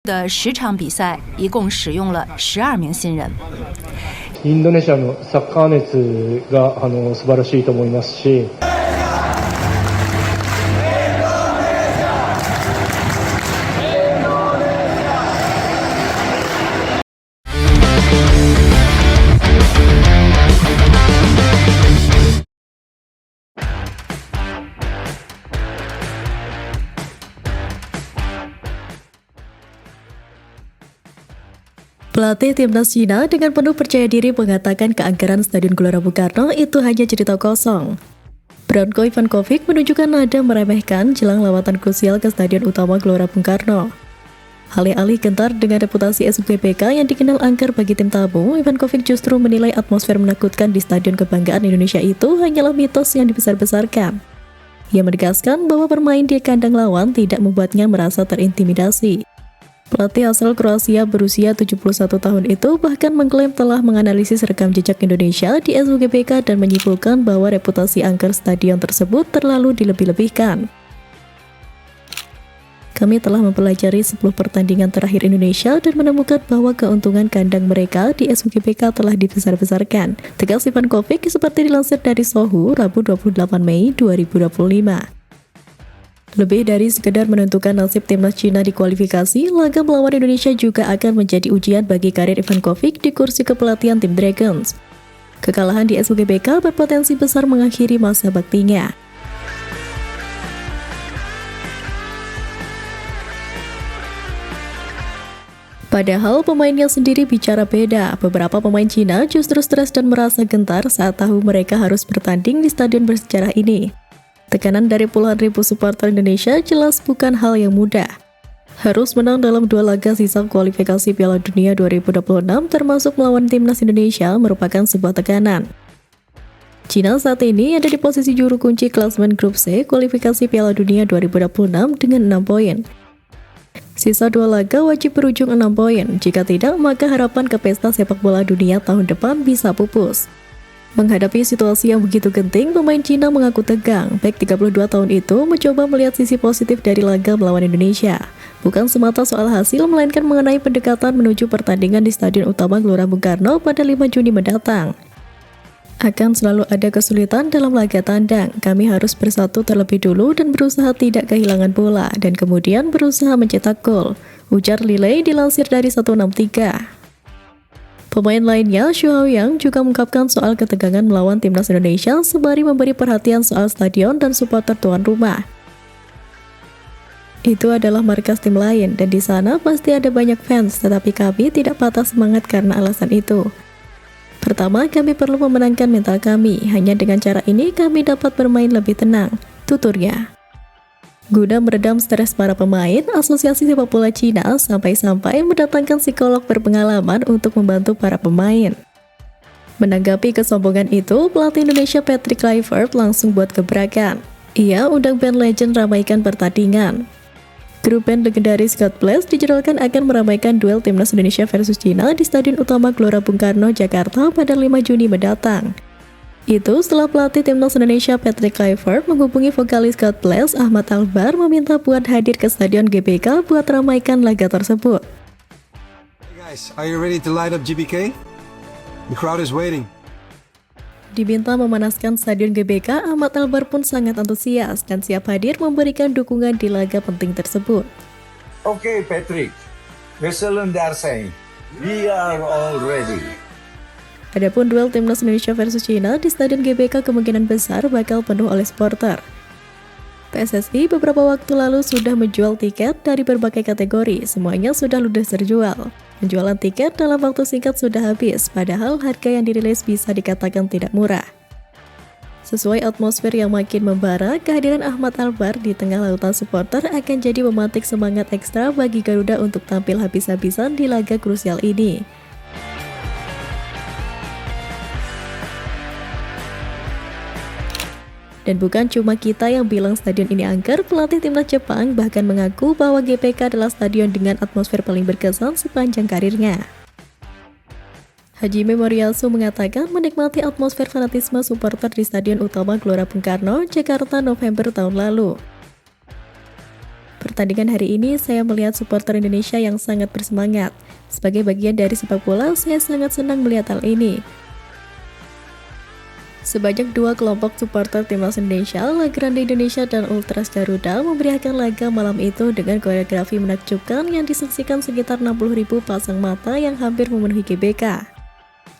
的10场比赛，一共使用了12名新人。インドネシアのサッカー熱が素晴らしいと思いますし。Pelatih timnas Cina dengan penuh percaya diri mengatakan keanggaran Stadion Gelora Bung Karno itu hanya cerita kosong. Branko Ivankovic menunjukkan nada meremehkan jelang lawatan krusial ke Stadion Utama Gelora Bung Karno. Alih-alih gentar dengan reputasi SUGBK yang dikenal angker bagi tim tamu, Ivankovic justru menilai atmosfer menakutkan di Stadion Kebanggaan Indonesia itu hanyalah mitos yang dibesar-besarkan. Ia menegaskan bahwa bermain di kandang lawan tidak membuatnya merasa terintimidasi. Pelatih asal Kroasia berusia 71 tahun itu bahkan mengklaim telah menganalisis rekam jejak Indonesia di SUGBK dan menyimpulkan bahwa reputasi angker stadion tersebut terlalu dilebih-lebihkan. Kami telah mempelajari 10 pertandingan terakhir Indonesia dan menemukan bahwa keuntungan kandang mereka di SUGBK telah dibesar-besarkan, tegas Ivankovic seperti dilansir dari Sohu, Rabu 28 Mei 2025. Lebih dari sekedar menentukan nasib timnas Cina di kualifikasi, laga melawan Indonesia juga akan menjadi ujian bagi karir Ivankovic di kursi kepelatihan tim Dragons. Kekalahan di SUGBK berpotensi besar mengakhiri masa baktinya. Padahal pemainnya sendiri bicara beda. Beberapa pemain Cina justru stres dan merasa gentar saat tahu mereka harus bertanding di stadion bersejarah ini. Tekanan dari puluhan ribu supporter Indonesia jelas bukan hal yang mudah. Harus menang dalam 2 laga sisa kualifikasi Piala Dunia 2026 termasuk melawan timnas Indonesia merupakan sebuah tekanan. Cina saat ini ada di posisi juru kunci klasemen grup C kualifikasi Piala Dunia 2026 dengan 6 poin. Sisa 2 laga wajib berujung 6 poin, jika tidak maka harapan ke pesta sepak bola dunia tahun depan bisa pupus. Menghadapi situasi yang begitu genting, pemain Cina mengaku tegang. Bek 32 tahun itu mencoba melihat sisi positif dari laga melawan Indonesia. Bukan semata soal hasil, melainkan mengenai pendekatan menuju pertandingan di Stadion Utama Gelora Bung Karno pada 5 Juni mendatang. Akan selalu ada kesulitan dalam laga tandang. Kami harus bersatu terlebih dulu dan berusaha tidak kehilangan bola, dan kemudian berusaha mencetak gol, ujar Lilei dilansir dari 163. Pemain lainnya, Xu Haoyang, juga mengungkapkan soal ketegangan melawan timnas Indonesia sembari memberi perhatian soal stadion dan supporter tuan rumah. Itu adalah markas tim lain, dan di sana pasti ada banyak fans, tetapi kami tidak patah semangat karena alasan itu. Pertama, kami perlu memenangkan mental kami. Hanya dengan cara ini kami dapat bermain lebih tenang, tuturnya. Guna meredam stres para pemain, Asosiasi Sepak Bola Cina sampai-sampai mendatangkan psikolog berpengalaman untuk membantu para pemain. Menanggapi kesombongan itu, pelatih Indonesia Patrick Kluivert langsung buat gebrakan. Ia undang band legend ramaikan pertandingan. Grup band legendaris God Bless dijadwalkan akan meramaikan duel timnas Indonesia versus Cina di Stadion Utama Gelora Bung Karno, Jakarta pada 5 Juni mendatang. Itu setelah pelatih timnas Indonesia Patrick Kluivert menghubungi vokalis God Bless Ahmad Albar meminta buat hadir ke Stadion GBK buat ramaikan laga tersebut. Hey guys, are you ready to light up GBK? The crowd is waiting. Diminta memanaskan Stadion GBK, Ahmad Albar pun sangat antusias dan siap hadir memberikan dukungan di laga penting tersebut. Okay, Patrick. Wesselen daar zijn. We are all ready. Adapun duel timnas Indonesia versus Cina di Stadion GBK kemungkinan besar bakal penuh oleh supporter. PSSI beberapa waktu lalu sudah menjual tiket dari berbagai kategori, semuanya sudah ludes terjual. Penjualan tiket dalam waktu singkat sudah habis, padahal harga yang dirilis bisa dikatakan tidak murah. Sesuai atmosfer yang makin membara, kehadiran Ahmad Albar di tengah lautan supporter akan jadi memantik semangat ekstra bagi Garuda untuk tampil habis-habisan di laga krusial ini. Dan bukan cuma kita yang bilang stadion ini angker, pelatih timnas Jepang bahkan mengaku bahwa GBK adalah stadion dengan atmosfer paling berkesan sepanjang karirnya. Hajime Moriyasu mengatakan menikmati atmosfer fanatisme supporter di Stadion Utama Gelora Bung Karno, Jakarta November tahun lalu. pertandingan hari ini saya melihat supporter Indonesia yang sangat bersemangat. Sebagai bagian dari sepak bola, saya sangat senang melihat hal ini. Sebanyak 2 kelompok supporter timnas Indonesia, La Grande Indonesia dan Ultras Garuda memberiakan laga malam itu dengan koreografi menakjubkan yang disaksikan sekitar 60.000 pasang mata yang hampir memenuhi GBK.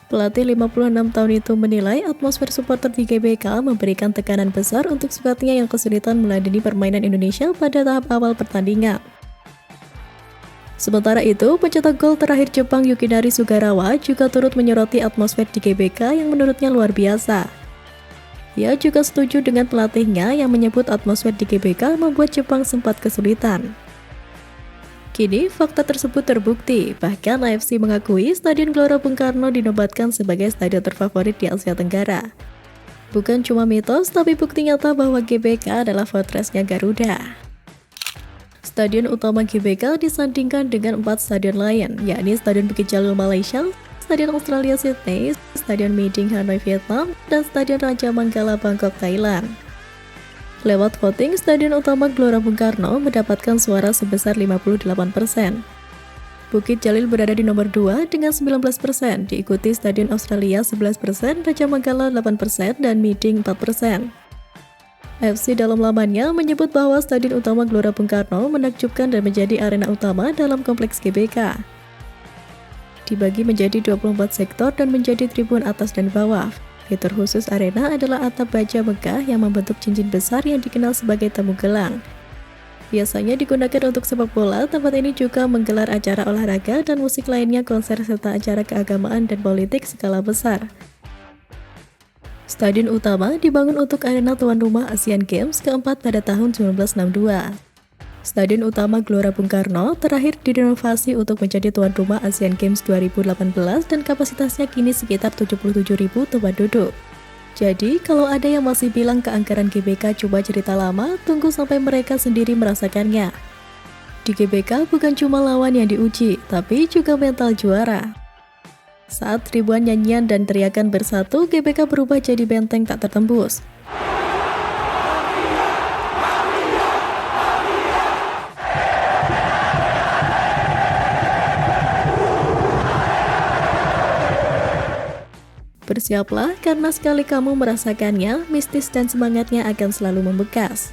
Pelatih 56 tahun itu menilai atmosfer supporter di GBK memberikan tekanan besar untuk skuadnya yang kesulitan meladeni permainan Indonesia pada tahap awal pertandingan. Sementara itu, pencetak gol terakhir Jepang Yukinari Sugarawa juga turut menyoroti atmosfer di GBK yang menurutnya luar biasa. Ia juga setuju dengan pelatihnya yang menyebut atmosfer di GBK membuat Jepang sempat kesulitan. Kini, fakta tersebut terbukti. Bahkan AFC mengakui Stadion Gelora Bung Karno dinobatkan sebagai stadion terfavorit di Asia Tenggara. Bukan cuma mitos, tapi bukti nyata bahwa GBK adalah fortressnya Garuda. Stadion utama GBK disandingkan dengan 4 stadion lain, yakni Stadion Bukit Jalil Malaysia, Stadion Australia Sydney, Stadion Meiding Hanoi Vietnam, dan Stadion Raja Manggala Bangkok Thailand. Lewat voting, Stadion utama Gelora Bung Karno mendapatkan suara sebesar 58%. Bukit Jalil berada di nomor 2 dengan 19%, diikuti Stadion Australia 11%, Raja Manggala 8%, dan Meiding 4%. AFC dalam lamannya menyebut bahwa Stadion utama Gelora Bung Karno menakjubkan dan menjadi arena utama dalam kompleks GBK. Dibagi menjadi 24 sektor dan menjadi tribun atas dan bawah. Fitur khusus arena adalah atap baja megah yang membentuk cincin besar yang dikenal sebagai tamu gelang. Biasanya digunakan untuk sepak bola, tempat ini juga menggelar acara olahraga dan musik lainnya, konser serta acara keagamaan dan politik skala besar. Stadion utama dibangun untuk arena tuan rumah Asian Games keempat pada tahun 1962. Stadion utama Gelora Bung Karno terakhir direnovasi untuk menjadi tuan rumah Asian Games 2018 dan kapasitasnya kini sekitar 77.000 tempat duduk. Jadi, kalau ada yang masih bilang keangkeran GBK cuma cerita lama, tunggu sampai mereka sendiri merasakannya. Di GBK bukan cuma lawan yang diuji, tapi juga mental juara. Saat ribuan nyanyian dan teriakan bersatu, GBK berubah jadi benteng tak tertembus. Bersiaplah, karena sekali kamu merasakannya, mistis dan semangatnya akan selalu membekas.